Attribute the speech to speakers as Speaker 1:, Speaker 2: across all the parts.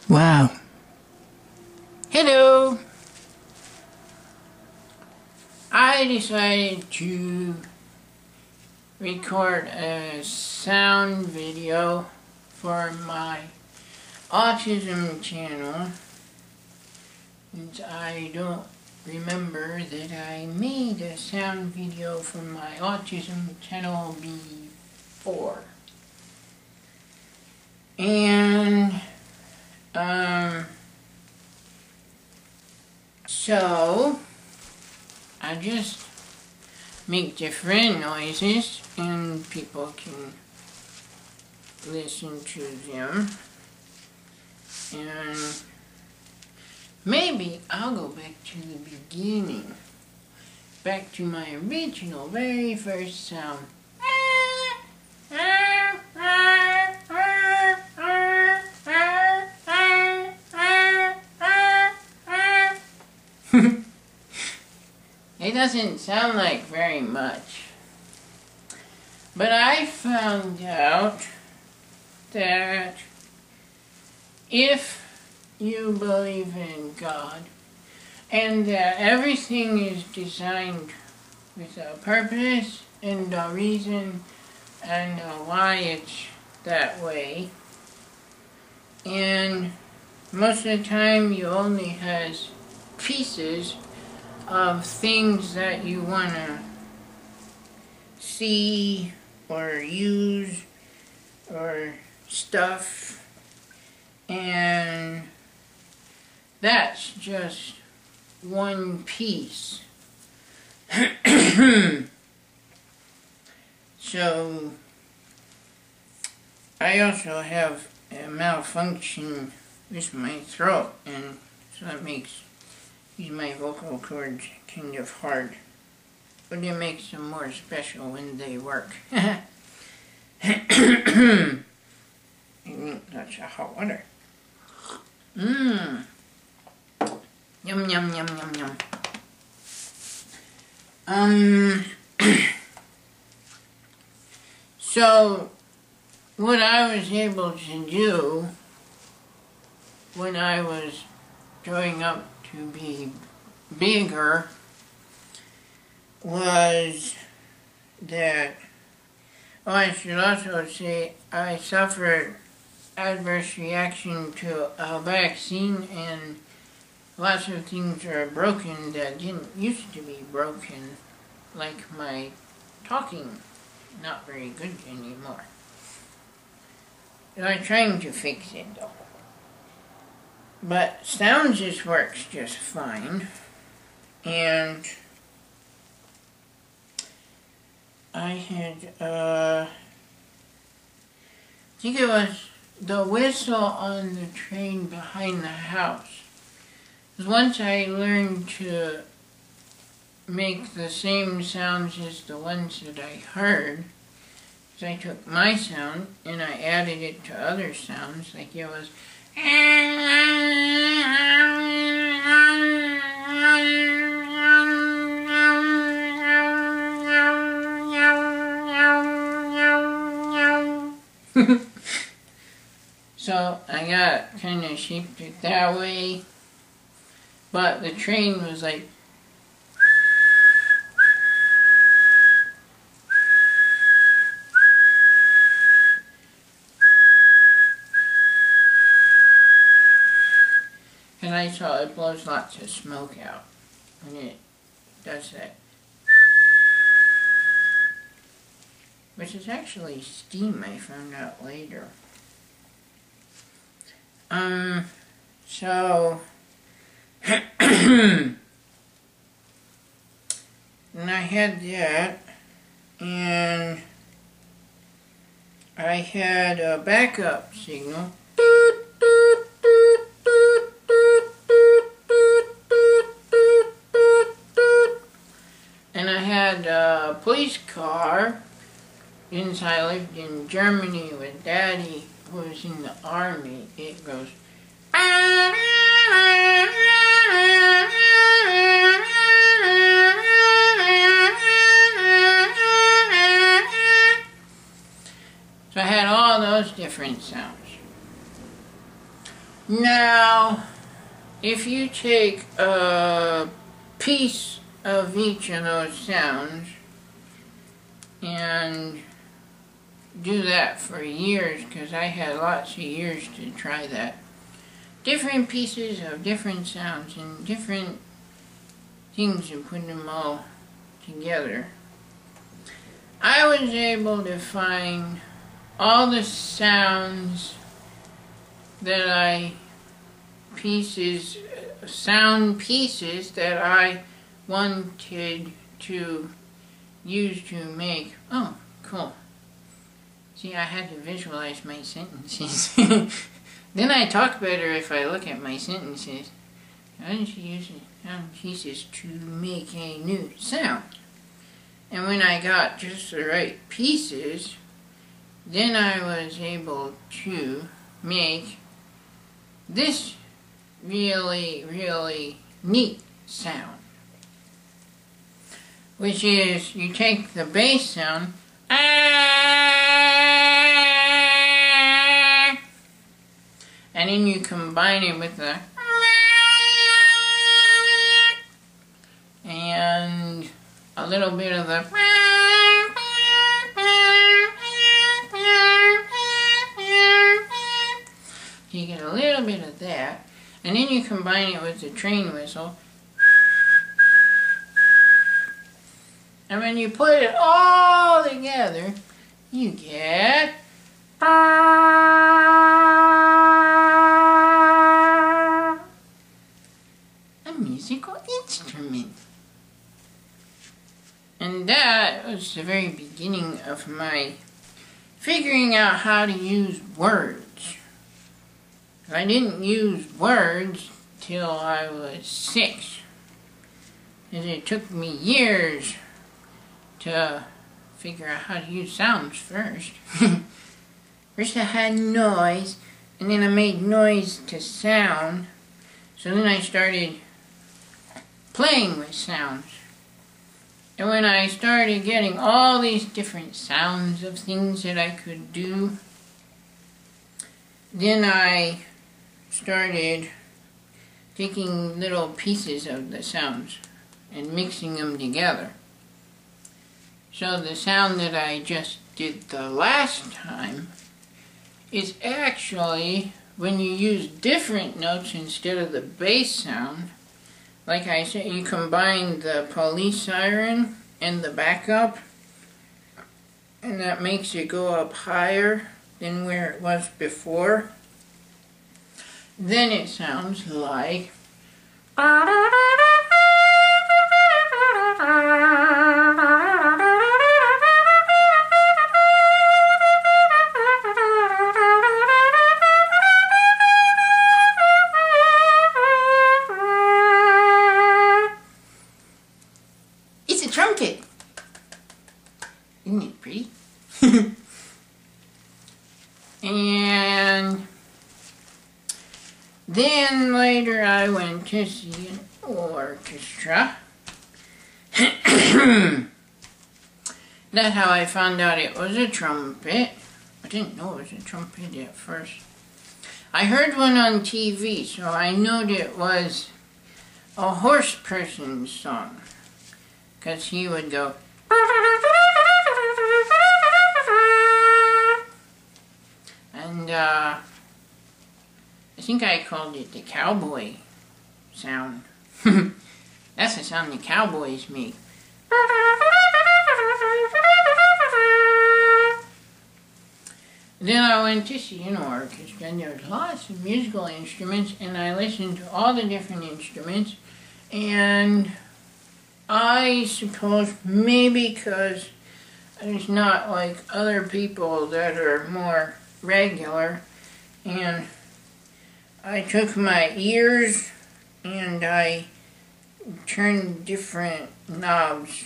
Speaker 1: Wow. Hello! I decided to record a sound video for my Autism channel, since I don't remember that I made a sound video for my Autism channel before. And so I just make different noises and people can listen to them, and maybe I'll go back to the beginning, back to my original very first sound. It doesn't sound like very much, but I found out that if you believe in God and that everything is designed with a purpose and a reason and why it's that way, and most of the time you only has pieces of things that you want to see or use or stuff, and that's just one piece. So I also have a malfunction with my throat, and so that makes my vocal cords kind of hard, but it makes them more special when they work. I think that's a hot water. Yum, yum, yum, yum, yum. So what I was able to do when I was growing up to be bigger was that, I should also say, I suffered adverse reaction to a vaccine, and lots of things are broken that didn't used to be broken, like my talking, not very good anymore. And I'm trying to fix it though. But sound just works just fine, and I had, I think it was the whistle on the train behind the house. Because once I learned to make the same sounds as the ones that I heard, because I took my sound and I added it to other sounds, like it was so I got kind of shaped it that way, but the train was like and I saw it blows lots of smoke out when it does that, which is actually steam, I found out later. So and I had that, and I had a backup signal. And I had a police car, since I lived in Germany with Daddy, who was in the army. It goes so I had all those different sounds. Now, if you take a piece of each of those sounds and do that for years, because I had lots of years to try that. Different pieces of different sounds and different things and put them all together. I was able to find all the sounds that sound pieces that I wanted to use to make. Oh, cool. See, I had to visualize my sentences. Then I talk better if I look at my sentences. I want to use sound pieces to make a new sound. And when I got just the right pieces, then I was able to make this really, really neat sound. Which is, you take the bass sound, and then you combine it with the and a little bit of the you get a little bit of that, and then you combine it with the train whistle, and when you put it all together, you get a musical instrument. And that was the very beginning of my figuring out how to use words. I didn't use words till I was 6. And it took me years to figure out how to use sounds first. First I had noise, and then I made noise to sound. So then I started playing with sounds. And when I started getting all these different sounds of things that I could do, then I started taking little pieces of the sounds and mixing them together. So the sound that I just did the last time is actually when you use different notes instead of the bass sound. Like I said, you combine the police siren and the backup, and that makes it go up higher than where it was before. Then it sounds like trumpet. Isn't it pretty? And then later I went to see an orchestra. That's how I found out it was a trumpet. I didn't know it was a trumpet at first. I heard one on TV, so I knew it was a horse person's song. Because he would go and I think I called it the cowboy sound. That's the sound the cowboys make. Then I went to see an orchestra, and there was lots of musical instruments, and I listened to all the different instruments, and I suppose maybe because there's not like other people that are more regular, and I took my ears and I turned different knobs.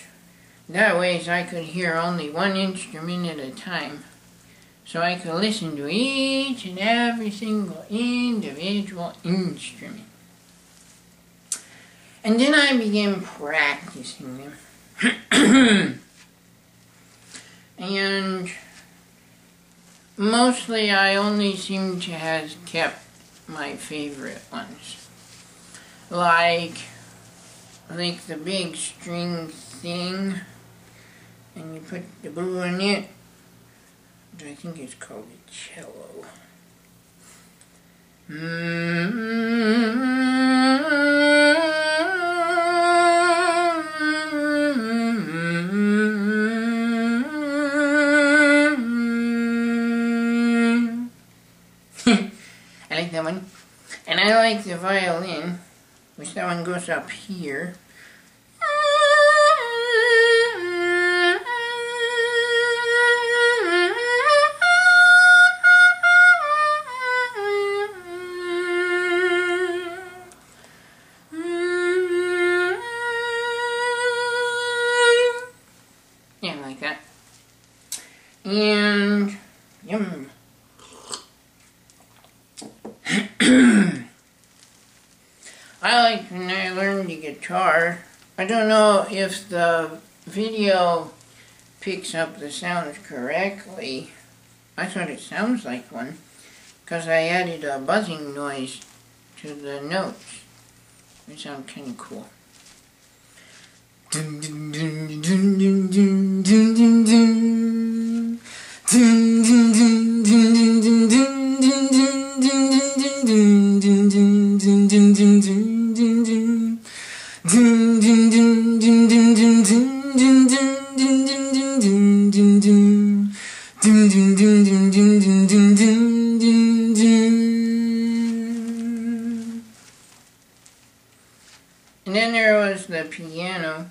Speaker 1: That way I could hear only one instrument at a time. So I could listen to each and every single individual instrument. And then I began practicing them. And mostly I only seem to have kept my favorite ones. Like the big string thing, and you put the bow in it. I think it's called a cello. I like that one. And I like the violin, which that one goes up here. Yeah, like that. And yum. I like when I learned the guitar. I don't know if the video picks up the sounds correctly. I thought it sounds like one, because I added a buzzing noise to the notes. It sounds kind of cool. And then there was the piano.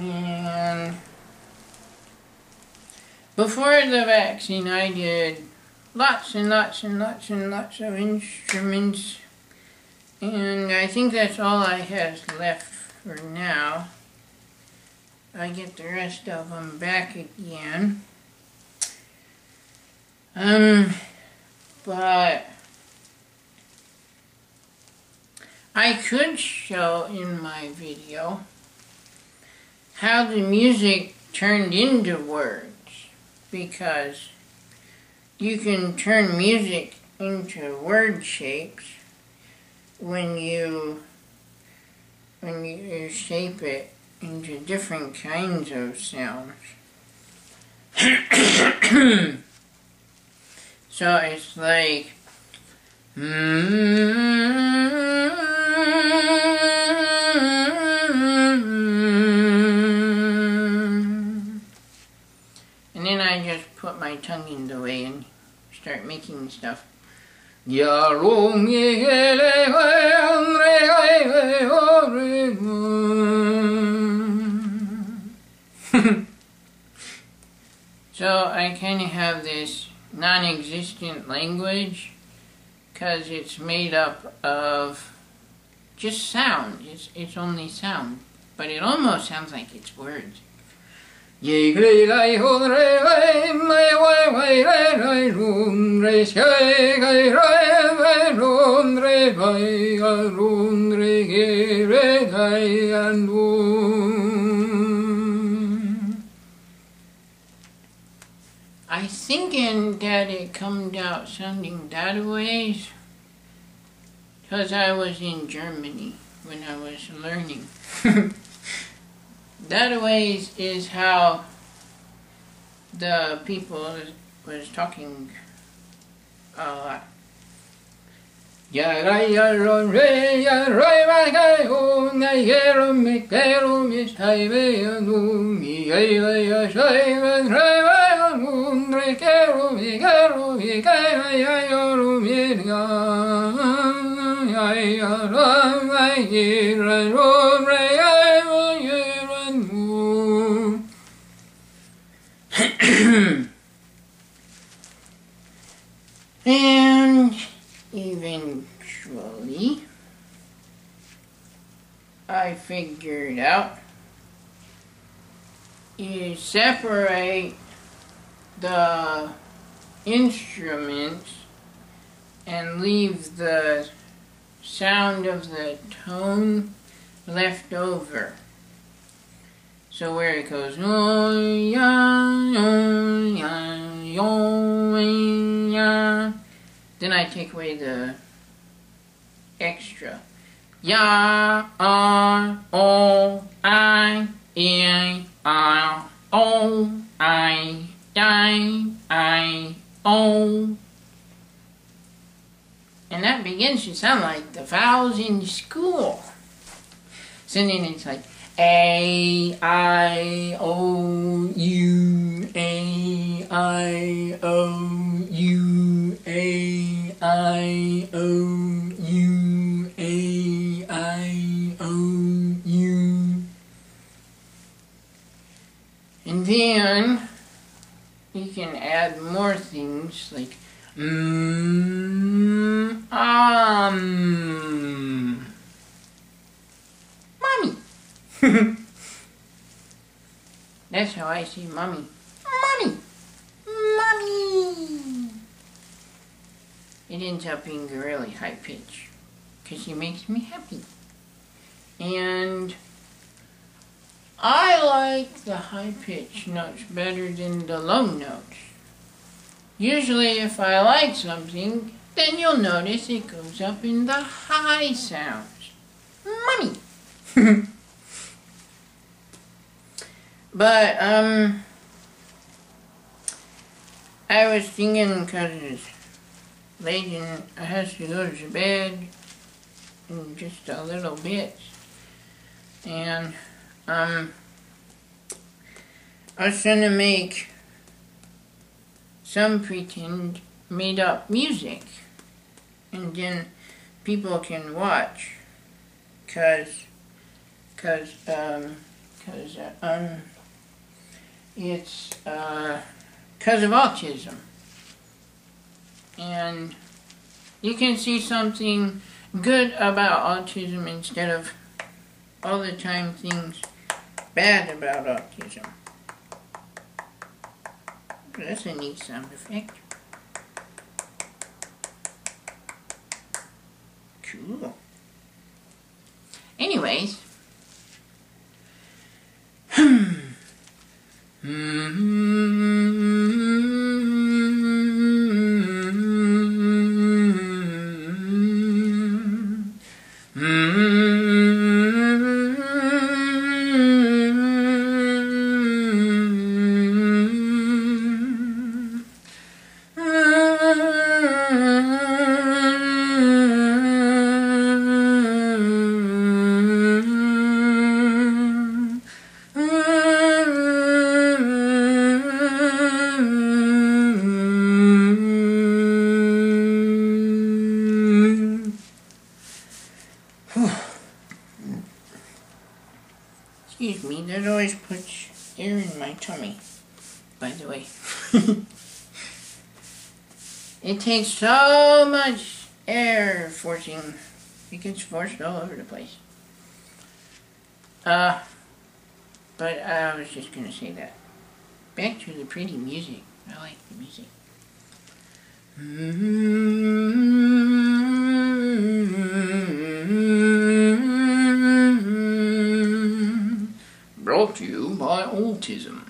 Speaker 1: And before the vaccine, I did lots and lots and lots and lots of instruments, and I think that's all I have left for now. I get the rest of them back again. But I could show in my video how the music turned into words, because you can turn music into word shapes when you shape it into different kinds of sounds. So it's like and then I just put my tongue in the way and start making stuff. So I kind of have this non-existent language, because it's made up of just sound. It's only sound, but it almost sounds like it's words. I thinking that it comes out sounding that ways, because I was in Germany when I was learning. That ways is how the people was talking a lot. And eventually I figured out, you separate the instruments and leave the sound of the tone left over. So where it goes, oh, yeah, oh, yeah, oh, yeah. Then I take away the extra. Ya, oh, I, oh, I, oh. And that begins to sound like the vowels in school. So then it's like A, I, O, U, A, I, O, U, A, I, O, U, A, I, O, U. And then you can add more things like mommy. That's how I say mommy. Mommy. Mommy. It ends up being a really high pitch because it makes me happy. And I like the high pitch notes better than the low notes. Usually if I like something, then you'll notice it goes up in the high sounds. Mommy. But, I was thinking because it's late and I have to go to bed in just a little bit. And, I was trying to make some pretend made up music. And then people can watch. Cause it's because of autism. And you can see something good about autism instead of all the time things bad about autism. That's a neat sound effect. Cool. Anyways. Excuse me, that always puts air in my tummy, by the way. It takes so much air forcing, it gets forced all over the place. But I was just gonna say that. Back to the pretty music. I like the music. Brought to you by Autism.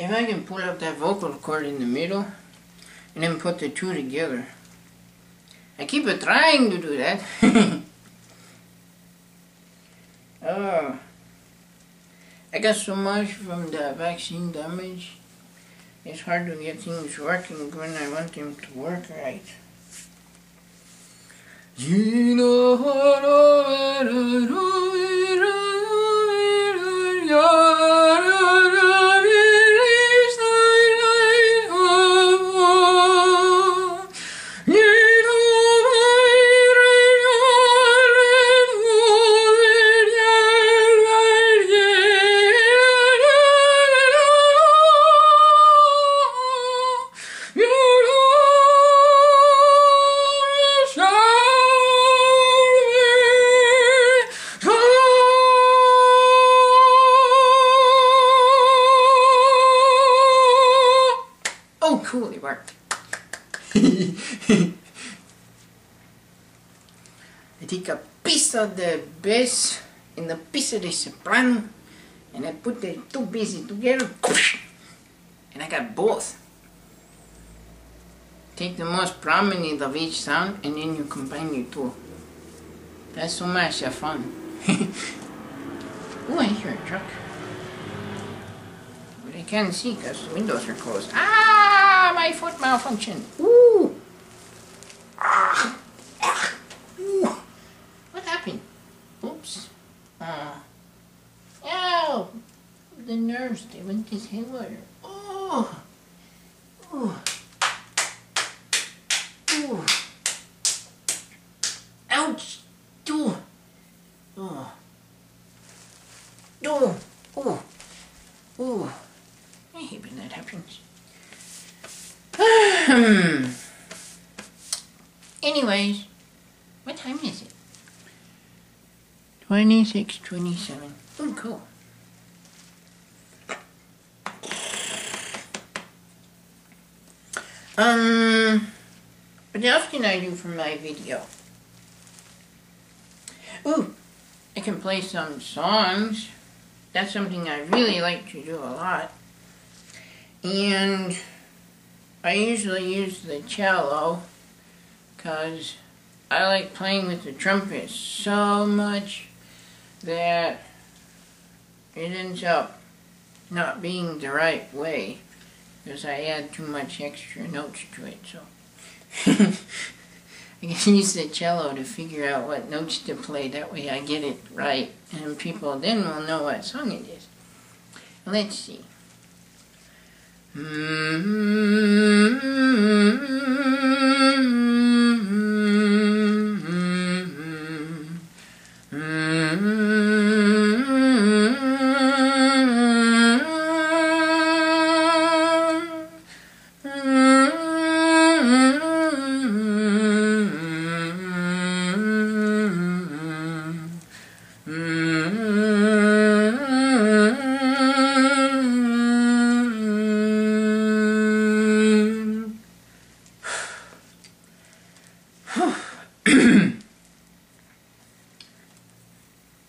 Speaker 1: If I can pull up that vocal cord in the middle and then put the two together. I keep trying to do that. Oh, I got so much from the vaccine damage. It's hard to get things working when I want them to work right. Oh, cool, it worked. I take a piece of the bass and a piece of the soprano and I put the two pieces together and I got both. Take the most prominent of each sound and then you combine the two. That's so much fun. Oh, I hear a truck. But I can't see because the windows are closed. Ah, my foot malfunctioned. Ooh. Ah. Ah. Ooh. What happened? Oops. Ow. The nerves, they went this haywire. Oh. Ooh. Ooh. Ouch. Ooh. Oh. Oh. Oh. Oh. I hate when that happens. Anyways, what time is it? 26:27. Oh, cool. What else can I do for my video? Ooh, I can play some songs. That's something I really like to do a lot. And I usually use the cello because I like playing with the trumpet so much that it ends up not being the right way because I add too much extra notes to it. So I can use the cello to figure out what notes to play. That way I get it right, and people then will know what song it is. Let's see.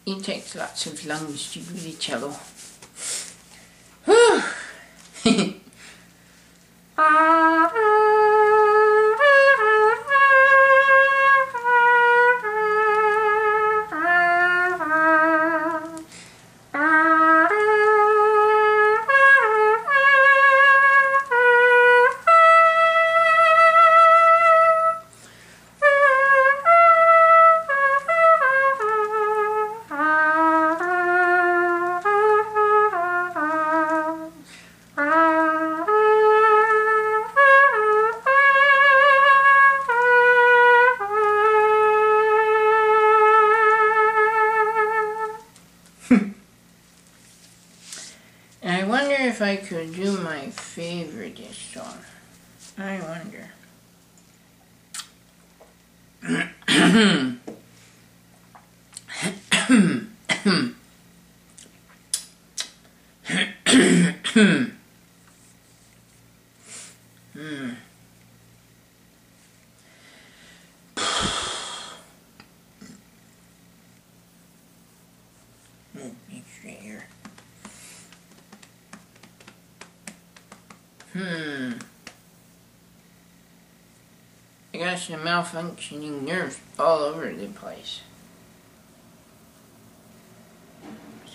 Speaker 1: It takes lots of lungs to do the cello. I wonder if I could do my favorite song. I wonder. Make sure here. I got some malfunctioning nerves all over the place.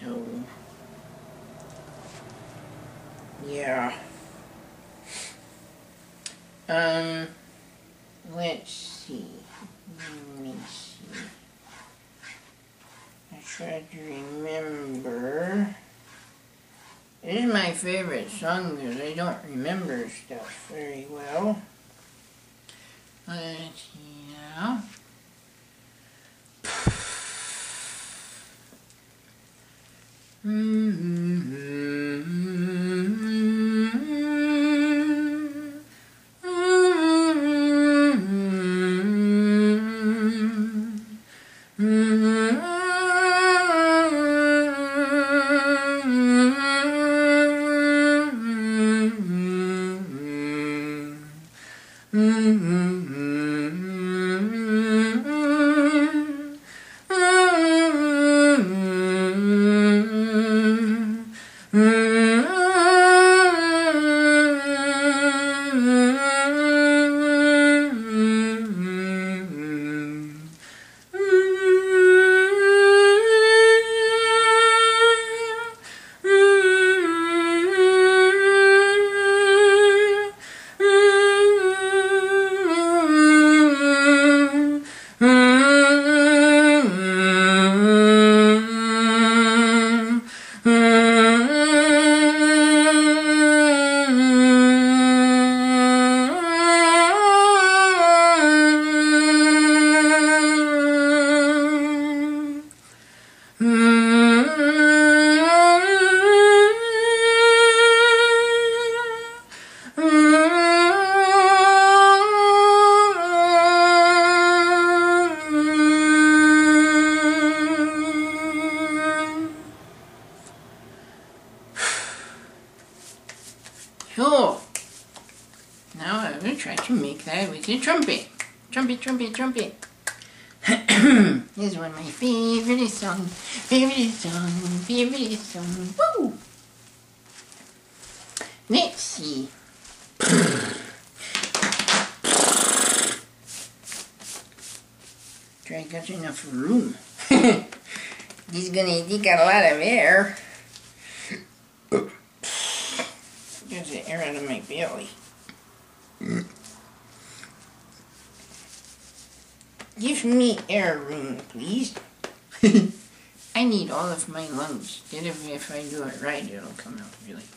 Speaker 1: So, yeah. Let's see. Let me see. I try to remember. It is my favorite song because I don't remember stuff very well. Let's see now. can make that with a trumpet. Trumpet, trumpet, trumpet. This is one of my favorite songs. Favorite song. Woo! Let's see. Try to get enough room. This is gonna take a lot of air. Get the air out of my belly. Give me air room, please. I need all of my lungs. Then if I do it right, it'll come out really good.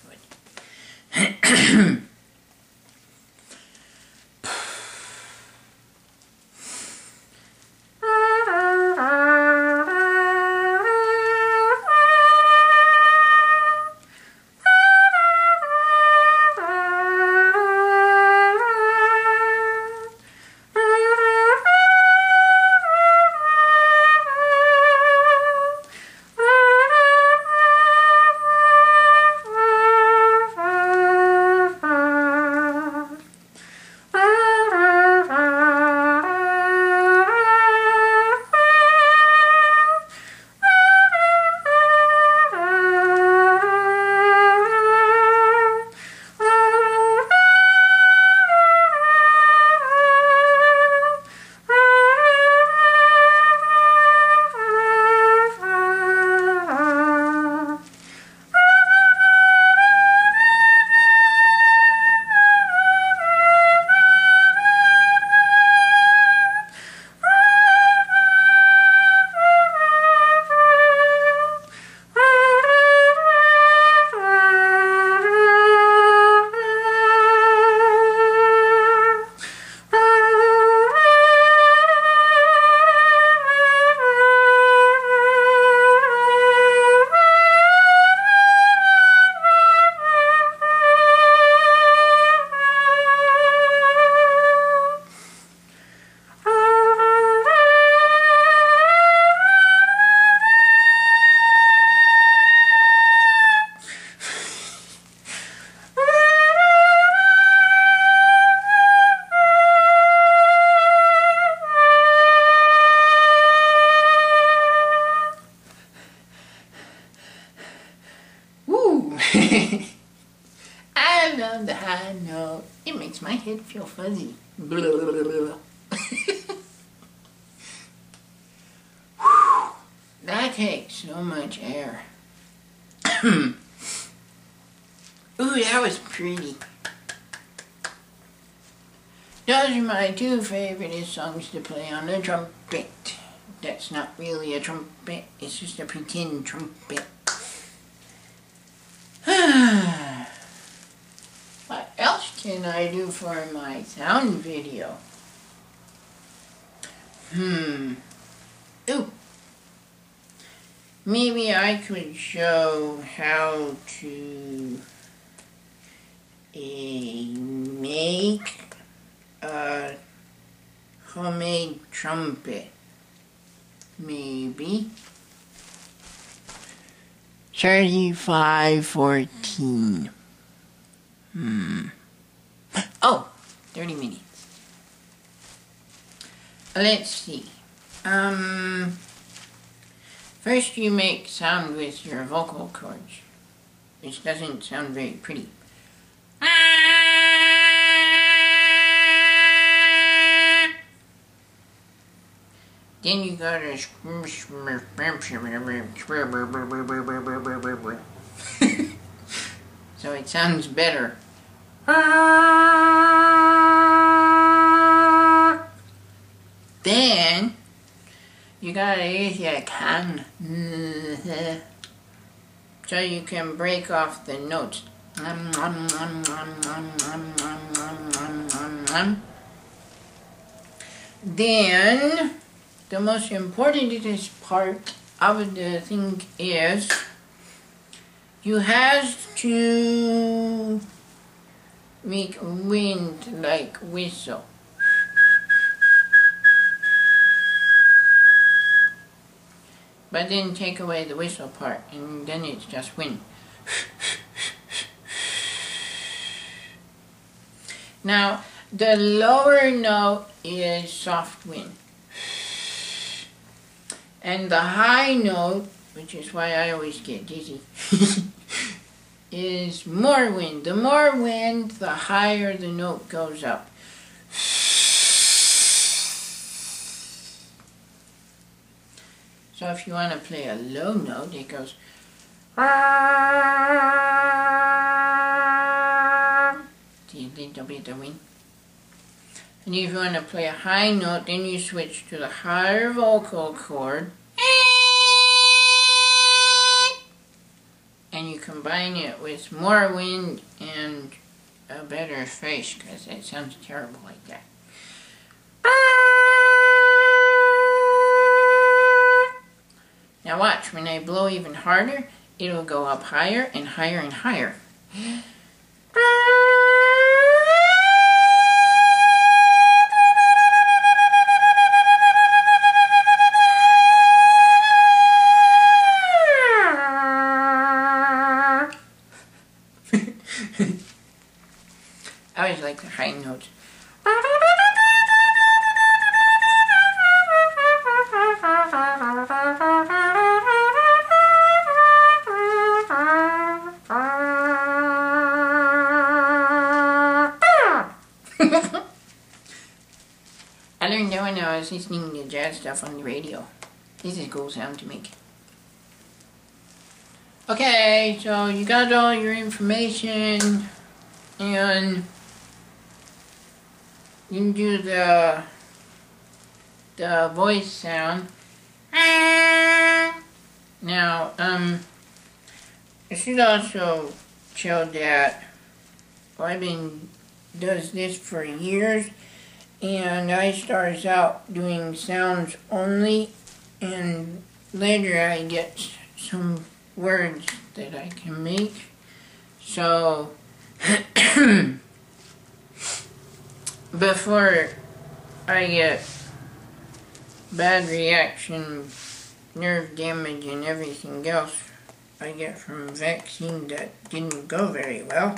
Speaker 1: I love the high note. It makes my head feel fuzzy. That takes so much air. Ooh, that was pretty. Those are my two favorite songs to play on the trumpet. That's not really a trumpet, it's just a pretend trumpet. What else can I do for my sound video? Ooh. Maybe I could show how to make a homemade trumpet. Maybe. 3514. Oh, 30 minutes. Let's see. First you make sound with your vocal cords, which doesn't sound very pretty. Then you gotta so it sounds better. Then you gotta use your tongue so you can break off the notes. Then the most important part of the thing is you have to make wind like whistle. But then take away the whistle part and then it's just wind. Now, The lower note is soft wind. And the high note, which is why I always get dizzy, is more wind. The more wind, the higher the note goes up. So if you want to play a low note, it goes. See a little bit of wind. And if you want to play a high note, then you switch to the higher vocal cord. And you combine it with more wind and a better face, because it sounds terrible like that. Now watch, when I blow even harder, it'll go up higher and higher and higher. I always like the high notes. I learned that when I was listening to jazz stuff on the radio. This is a cool sound to make. Okay, so you got all your information, and you can do the voice sound. Now, I should also show that Ivan does this for years, and I started out doing sounds only, and later I get some words that I can make. So before I get bad reaction, nerve damage, and everything else I get from vaccine that didn't go very well,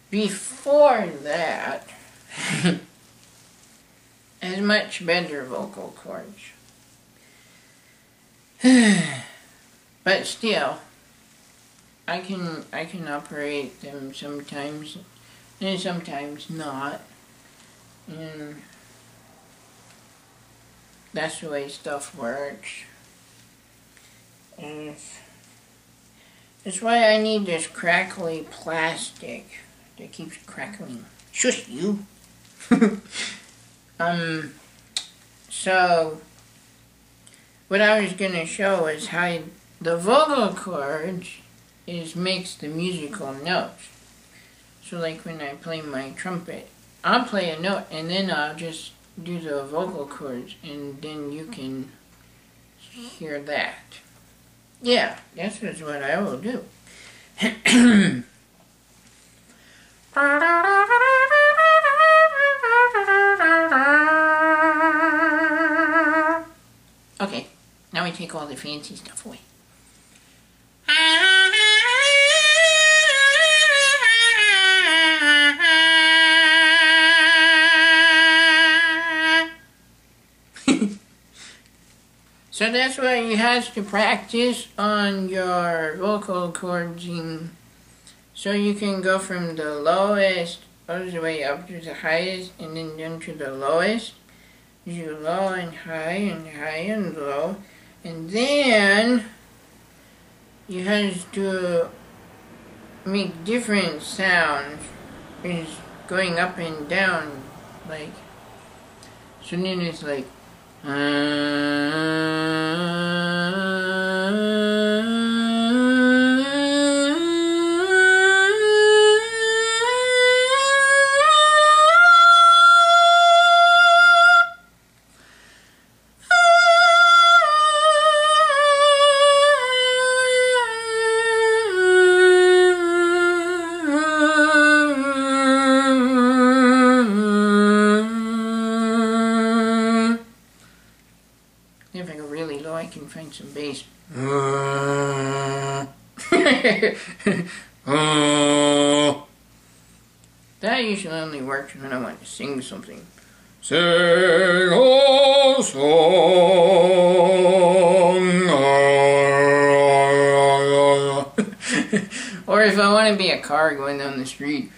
Speaker 1: before that, has much better vocal cords. But still, I can operate them sometimes, and sometimes not. And that's the way stuff works. And that's why I need this crackly plastic that keeps crackling. Shush you! So what I was gonna show is how the vocal cords makes the musical notes. So like when I play my trumpet, I'll play a note and then I'll just do the vocal cords, and then you can hear that. Yeah, that's just what I will do. Okay, now we take all the fancy stuff away. So that's why you have to practice on your vocal cords, so you can go from the lowest all the way up to the highest, and then down to the lowest. You low and high and low, and then you have to make different sounds, is going up and down, like, so then it's like if I go really low, I can find some bass. That usually only works when I want to sing something.
Speaker 2: Sing a song.
Speaker 1: Or if I want to be a car going down the street.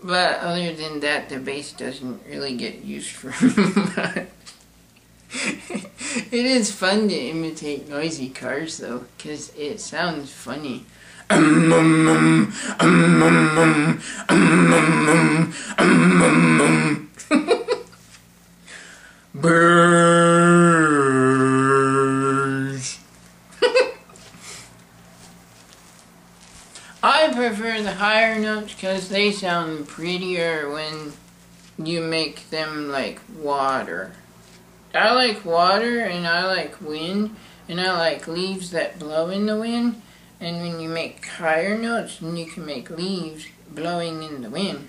Speaker 1: But other than that, the bass doesn't really get used for much. It is fun to imitate noisy cars though, because it sounds funny. Birds. I prefer the higher notes because they sound prettier when you make them like water. I like water, and I like wind, and I like leaves that blow in the wind. And when you make higher notes, then you can make leaves blowing in the wind.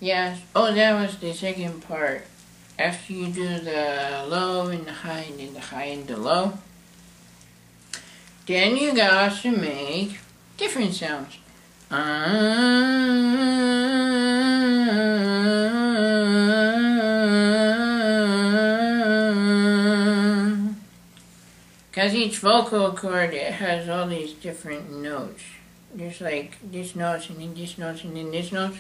Speaker 1: Yeah, oh, that was the second part. After you do the low and the high and then the high and the low, then you got to make different sounds. Because each vocal cord, it has all these different notes. There's like this note and then this note and then this note.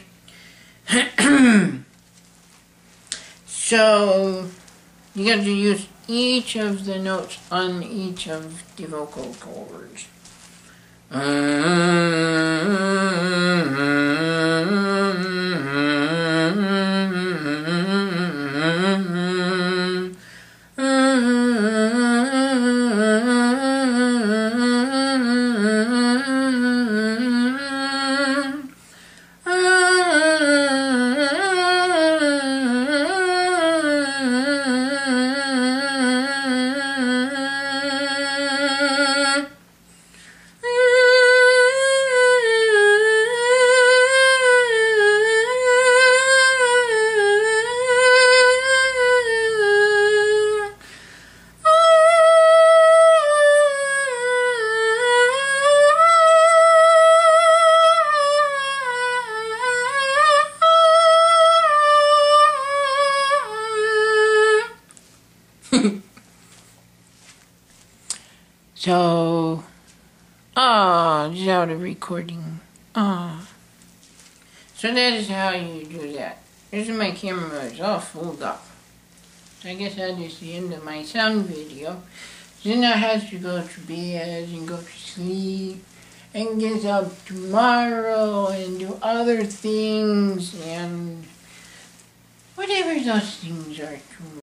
Speaker 1: So you got to use each of the notes on each of the vocal cords. So, just out of recording. So that is how you do that. This is my camera, it's all folded up. So I guess that is the end of my sound video. Then I have to go to bed and go to sleep and get up tomorrow and do other things and whatever those things are.